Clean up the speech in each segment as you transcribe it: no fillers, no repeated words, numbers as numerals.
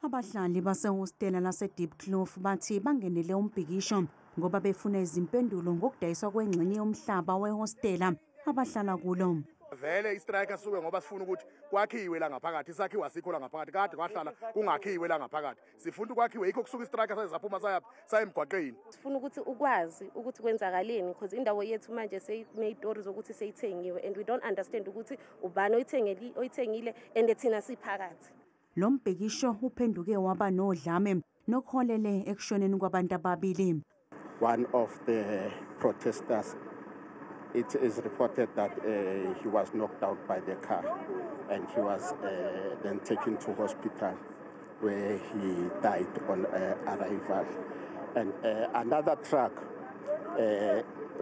Abahlali basehostela lase-Diepkloof bathi bangenele umbhikisho ngoba befuna izimpendulo ngokudayiswa kwengxenye yomhlaba wehostela abahlala kulo. Vele istrike asuke ngoba sifuna ukuthi kwakhiwe la ngaphakathi, isakhiwo asikho la ngaphakathi, kade kwahlala kungakhiwe la ngaphakathi. Sifuna ukwakhiwe yikho kusuka istrike sayizaphuma saya emgwaqeni. Sifuna ukuthi ukwazi ukuthi kwenzakaleni because indawo yethu manje seyinezitori zokuthi seyithengiwe and we don't understand ukuthi ubani oyithengile and thina siphakathi. Lo mbhikisho uphenduke waba nodlame nokuholele ekushoneni kwabantu ababili. One of the protesters, it is reported that he was knocked out by the car and he was then taken to hospital where he died on arrival. And another truck,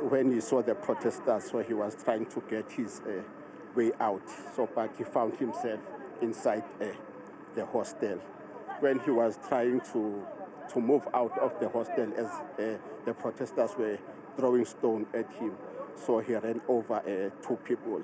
when he saw the protesters, so he was trying to get his way out, but he found himself inside the hostel. When he was trying to move out of the hostel as the protesters were throwing stones at him, so he ran over two people.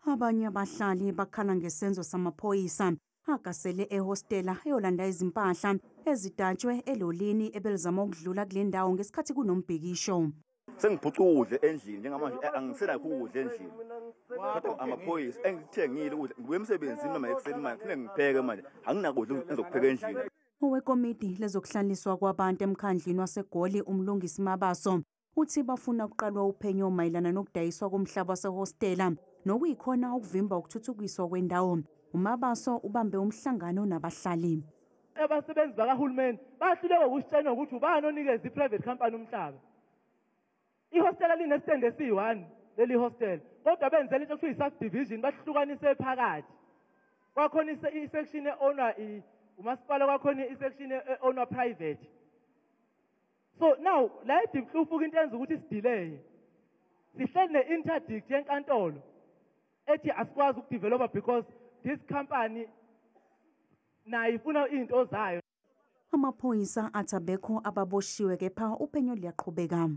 Abanye abahlali bakhala ngesenzo samaphoyisa agasele ehostela eyolanda izimpahla ezidatshwe elolini ebelizama ukudlula kule ndawo ngesikhathi kunombhikisho. Sengiphucudle endlini njengamanje angisela ukudla endlini. Kodwa amaphoyisa engithengile ukudla ngiwemsebenzini noma ekseni manje kufanele ngipheke manje anginakudla engizokupheka endlini. Owekomiti lezokuhlaliswa kwabantu emkhandlini waseGoli umlungisi Mabaso uthi bafuna ukuqalwa uphenyo mayelana nokudayiswa komhlaba wasehostela nokuyikhona ukuvimba ukuthuthukiswa kwendawo. uMabaso ubambe umhlangano nabahlali. Abasebenzi bakahulumeni bahluleka ukusitshela ukuthi ubani onikeza i-private company umhlaba. Ihostela linestand esi1 leli hostel kodwa benzele into ekuthiwa i-subdivision bahlukanise phakathi. Kwakhona isection e-owner umasipala, kwakhona isection e-owner private. So now la eDiepkloof into yenza ukuthi sidelay. Sihleli ne-interdict yenkantolo ethi asikwazi ukudevelopa because this company nayo ifuna into zayo. Amaphoyisa athi abekho ababoshiwe kepha uphenyo liyaqhubeka.